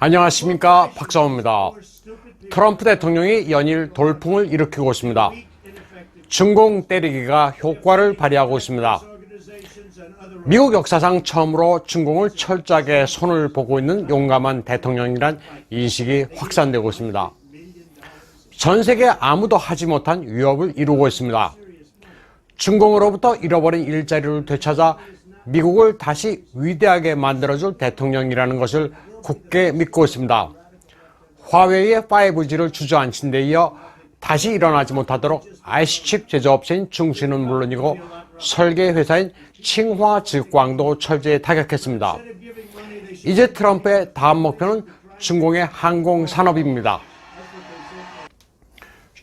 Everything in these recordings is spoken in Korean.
안녕하십니까, 박사호입니다. 트럼프 대통령이 연일 돌풍을 일으키고 있습니다. 중공 때리기가 효과를 발휘하고 있습니다. 미국 역사상 처음으로 중공을 철저하게 손을 보고 있는 용감한 대통령이란 인식이 확산되고 있습니다. 전 세계 아무도 하지 못한 위협을 이루고 있습니다. 중공으로부터 잃어버린 일자리를 되찾아 미국을 다시 위대하게 만들어줄 대통령이라는 것을 굳게 믿고 있습니다. 화웨이의 5G를 주저앉힌 데 이어 다시 일어나지 못하도록 IC칩 제조업체인 중시는 물론이고 설계 회사인 칭화즉광도 철저히 타격했습니다. 이제 트럼프의 다음 목표는 중공의 항공산업입니다.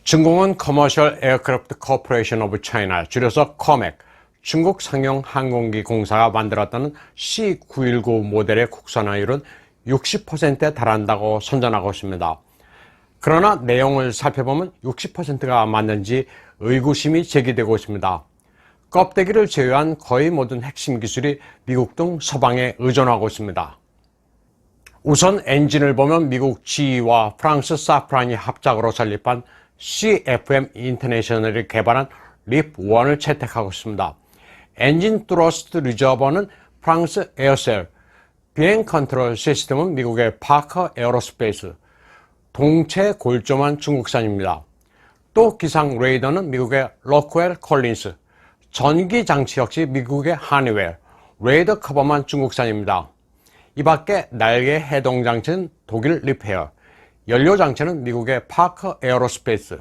중공은 Commercial Aircraft Corporation of China, 줄여서 COMAC, 중국 상용 항공기 공사가 만들었다는 C919 모델의 국산화율은 60%에 달한다고 선전하고 있습니다. 그러나 내용을 살펴보면 60%가 맞는지 의구심이 제기되고 있습니다. 껍데기를 제외한 거의 모든 핵심 기술이 미국 등 서방에 의존하고 있습니다. 우선 엔진을 보면 미국 GE와 프랑스 사프란이 합작으로 설립한 CFM 인터내셔널이 개발한 립1을 채택하고 있습니다. 엔진 트러스트 리저버는 프랑스 에어셀, 비행 컨트롤 시스템은 미국의 파커 에어로스페이스, 동체 골조만 중국산입니다. 또 기상 레이더는 미국의 로크웰 콜린스, 전기 장치 역시 미국의 하니웰, 레이더 커버만 중국산입니다. 이 밖에 날개 해동 장치는 독일 리페어, 연료 장치는 미국의 파커 에어로스페이스,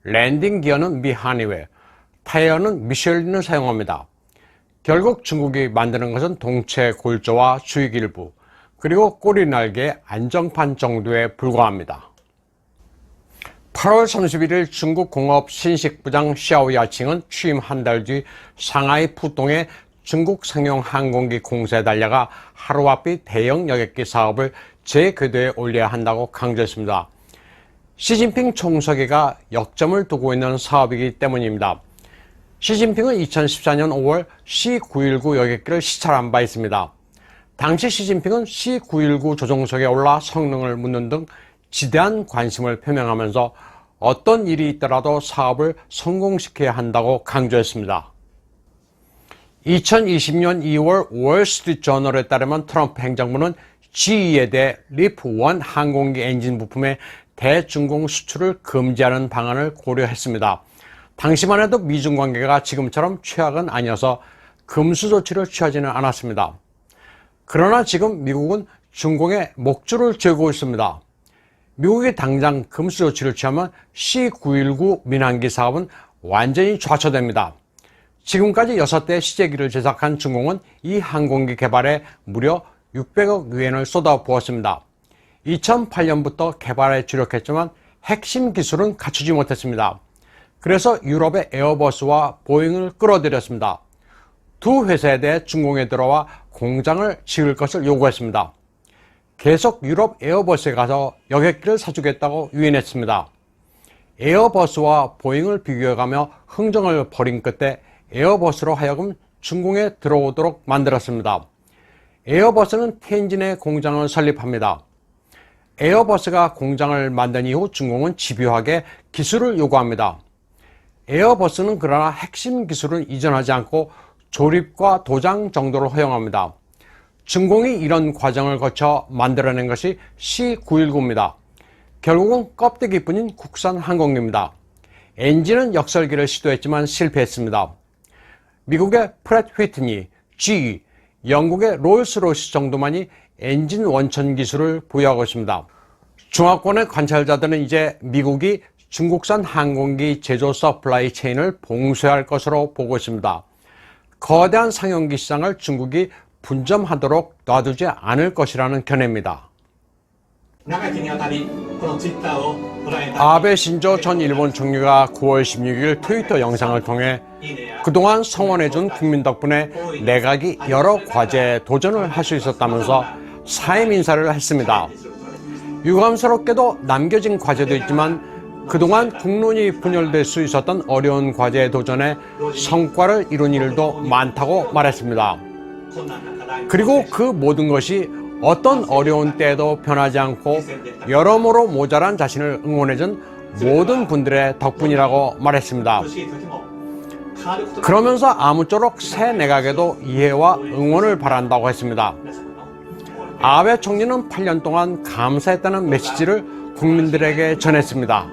랜딩 기어는 미 하니웰, 타이어는 미쉐린을 사용합니다. 결국 중국이 만드는 것은 동체 골조와 주익 일부, 그리고 꼬리 날개의 안정판 정도에 불과합니다. 8월 31일 중국 공업 신식부장 샤오야칭은 취임 한 달 뒤 상하이 푸동의 중국 상용 항공기 공사에 달려가 하루아피 대형 여객기 사업을 재궤도에 올려야 한다고 강조했습니다. 시진핑 총서기가 역점을 두고 있는 사업이기 때문입니다. 시진핑은 2014년 5월 C919 여객기를 시찰한 바 있습니다. 당시 시진핑은 C919 조종석에 올라 성능을 묻는 등 지대한 관심을 표명하면서 어떤 일이 있더라도 사업을 성공시켜야 한다고 강조했습니다. 2020년 2월 월스트리트저널에 따르면 트럼프 행정부는 GE에 대해 립1 항공기 엔진 부품의 대중공 수출을 금지하는 방안을 고려했습니다. 당시만 해도 미중 관계가 지금처럼 최악은 아니어서 금수 조치를 취하지는 않았습니다. 그러나 지금 미국은 중공에 목줄을 죄고 있습니다. 미국이 당장 금수 조치를 취하면 C919 민항기 사업은 완전히 좌초됩니다. 지금까지 6대 시제기를 제작한 중공은 이 항공기 개발에 무려 600억 위엔을 쏟아부었습니다. 2008년부터 개발에 주력했지만 핵심 기술은 갖추지 못했습니다. 그래서 유럽의 에어버스와 보잉을 끌어들였습니다. 두 회사에 대해 중공에 들어와 공장을 지을 것을 요구했습니다. 계속 유럽 에어버스에 가서 여객기를 사주겠다고 유인했습니다. 에어버스와 보잉을 비교해가며 흥정을 벌인 끝에 에어버스로 하여금 중공에 들어오도록 만들었습니다. 에어버스는 텐진에 공장을 설립합니다. 에어버스가 공장을 만든 이후 중공은 집요하게 기술을 요구합니다. 에어버스는 그러나 핵심 기술은 이전하지 않고 조립과 도장 정도를 허용합니다. 중공이 이런 과정을 거쳐 만들어낸 것이 C919입니다. 결국은 껍데기뿐인 국산 항공기입니다. 엔진은 역설기를 시도했지만 실패했습니다. 미국의 프렛 휘트니, GE, 영국의 롤스로이스 정도만이 엔진 원천 기술을 보유하고 있습니다. 중화권의 관찰자들은 이제 미국이 중국산 항공기 제조 서플라이 체인을 봉쇄할 것으로 보고 있습니다. 거대한 상용기 시장을 중국이 분점하도록 놔두지 않을 것이라는 견해입니다. 아베 신조 전 일본 총리가 9월 16일 트위터 영상을 통해 그동안 성원해준 국민 덕분에 내각이 여러 과제에 도전을 할 수 있었다면서 사임 인사를 했습니다. 유감스럽게도 남겨진 과제도 있지만 그동안 국론이 분열될 수 있었던 어려운 과제에 도전해 성과를 이룬 일도 많다고 말했습니다. 그리고 그 모든 것이 어떤 어려운 때에도 변하지 않고 여러모로 모자란 자신을 응원해준 모든 분들의 덕분이라고 말했습니다. 그러면서 아무쪼록 새 내각에도 이해와 응원을 바란다고 했습니다. 아베 총리는 8년 동안 감사했다는 메시지를 국민들에게 전했습니다.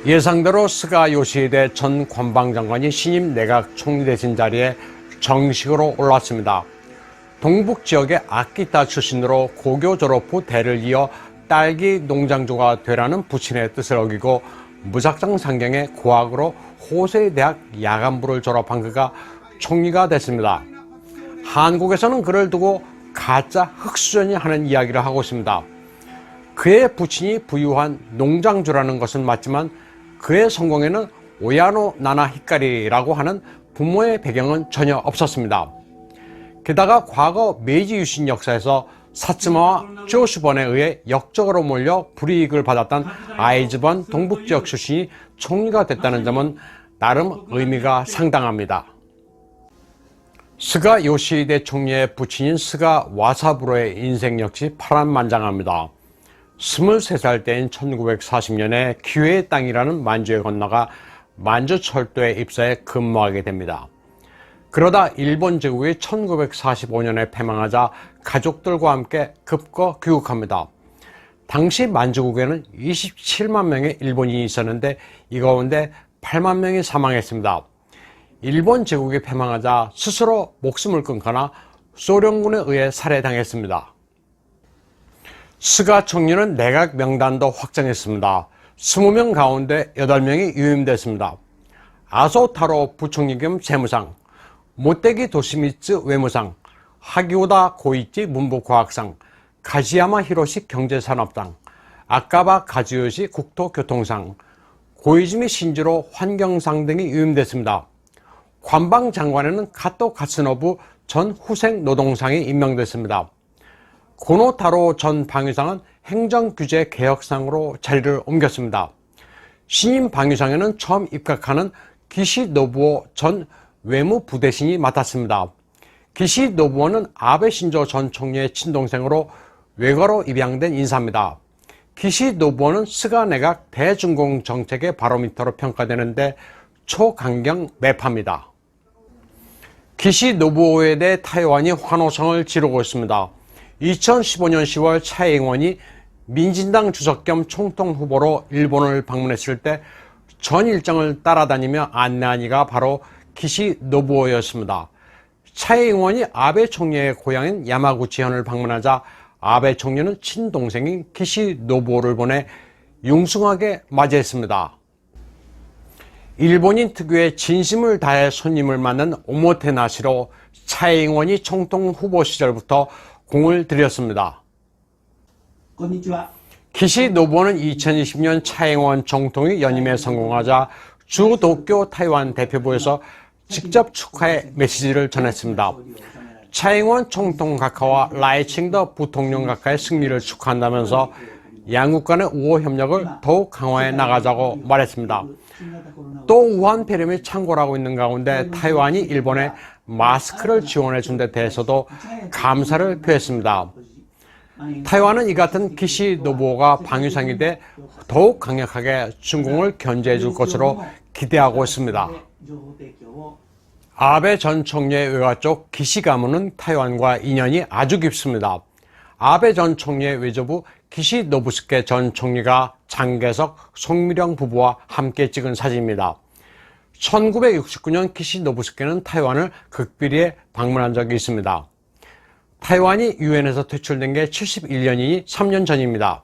예상대로 스가 요시히데 전 관방장관이 신임 내각 총리 되신 자리에 정식으로 올랐습니다. 동북 지역의 아키타 출신으로 고교 졸업 후 대를 이어 딸기 농장주가 되라는 부친의 뜻을 어기고 무작정상경의 고학으로 호세이 대학 야간부를 졸업한 그가 총리가 됐습니다. 한국에서는 그를 두고 가짜 흑수저니 하는 이야기를 하고 있습니다. 그의 부친이 부유한 농장주라는 것은 맞지만 그의 성공에는 오야노 나나 히카리라고 하는 부모의 배경은 전혀 없었습니다. 게다가 과거 메이지 유신 역사에서 사츠마와 조슈번에 의해 역적으로 몰려 불이익을 받았던 아이즈번 동북지역 출신이 총리가 됐다는 점은 나름 의미가 상당합니다. 스가 요시히데 총리의 부친인 스가 와사부로의 인생 역시 파란만장합니다. 23살 때인 1940년에 기회의 땅이라는 만주에 건너가 만주철도에 입사해 근무하게 됩니다. 그러다 일본 제국이 1945년에 패망하자 가족들과 함께 급거 귀국합니다. 당시 만주국에는 27만 명의 일본인이 있었는데 이 가운데 8만 명이 사망했습니다. 일본 제국이 패망하자 스스로 목숨을 끊거나 소련군에 의해 살해당했습니다. 스가 총리는 내각 명단도 확정했습니다. 20명 가운데 8명이 유임됐습니다. 아소타로 부총리 겸 재무상, 모테기 도시미츠 외무상, 하기오다 고이치 문부과학상, 가지야마 히로시 경제산업상, 아카바 가즈요시 국토교통상, 고이즈미 신지로 환경상 등이 유임됐습니다. 관방장관에는 가토 가츠노부 전 후생노동상이 임명됐습니다. 고노타로 전 방위상은 행정규제 개혁상으로 자리를 옮겼습니다. 신임 방위상에는 처음 입각하는 기시 노부오 전 외무부대신이 맡았습니다. 기시 노부오는 아베 신조 전 총리의 친동생으로 외과로 입양된 인사입니다. 기시 노부오는 스가 내각 대중공 정책의 바로미터로 평가되는데 초강경 매파입니다. 기시 노부오에 대해 타이완이 환호성을 지르고 있습니다. 2015년 10월 차이잉원이 민진당 주석 겸 총통 후보로 일본을 방문했을 때 전 일정을 따라다니며 안내한 이가 바로 기시 노부오였습니다. 차이잉원이 아베 총리의 고향인 야마구치현을 방문하자 아베 총리는 친동생인 기시 노부오를 보내 융숭하게 맞이했습니다. 일본인 특유의 진심을 다해 손님을 맞는 오모테나시로 차이잉원이 총통 후보 시절부터 공을 들였습니다. 기시 노부오는 2020년 차이잉원 총통이 연임에 성공하자 주도쿄 타이완 대표부에서 직접 축하의 메시지를 전했습니다. 차이잉원 총통 각하와 라이칭더 부통령 각하의 승리를 축하한다면서 양국 간의 우호 협력을 더욱 강화해 나가자고 말했습니다. 또 우한 폐렴이 창궐하고 있는 가운데 타이완이 일본에 마스크를 지원해 준 데 대해서도 감사를 표했습니다. 타이완은 이 같은 기시 노부오가 방위상이 돼 더욱 강력하게 중공을 견제해 줄 것으로 기대하고 있습니다. 아베 전 총리의 외가 쪽 기시 가문은 타이완과 인연이 아주 깊습니다. 아베 전 총리의 외조부 기시 노부스케 전 총리가 장개석, 송미령 부부와 함께 찍은 사진입니다. 1969년 기시 노부스케는 타이완을 극비리에 방문한 적이 있습니다. 타이완이 유엔에서 퇴출된 게 71년이니 3년 전입니다.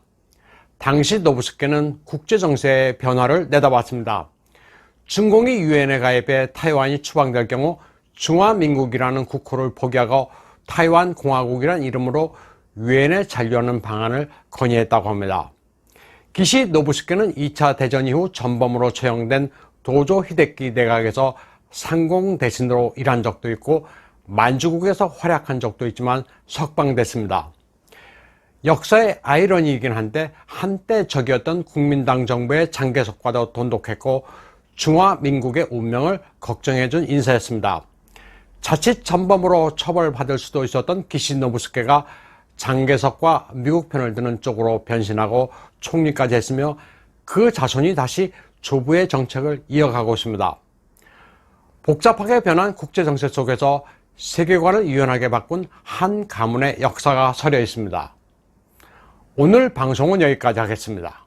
당시 노부스케는 국제정세의 변화를 내다봤습니다. 중공이 유엔에 가입해 타이완이 추방될 경우 중화민국이라는 국호를 포기하고 타이완 공화국이라는 이름으로 유엔에 잔류하는 방안을 건의했다고 합니다. 기시 노부스케는 2차 대전 이후 전범으로 처형된 도조 히데키 내각에서 상공 대신으로 일한 적도 있고 만주국에서 활약한 적도 있지만 석방됐습니다. 역사의 아이러니이긴 한데 한때 적이었던 국민당 정부의 장개석과도 돈독했고 중화민국의 운명을 걱정해준 인사였습니다. 자칫 전범으로 처벌받을 수도 있었던 기시노부스케가 장개석과 미국 편을 드는 쪽으로 변신하고 총리까지 했으며 그 자손이 다시 조부의 정책을 이어가고 있습니다. 복잡하게 변한 국제정세 속에서 세계관을 유연하게 바꾼 한 가문의 역사가 서려 있습니다. 오늘 방송은 여기까지 하겠습니다.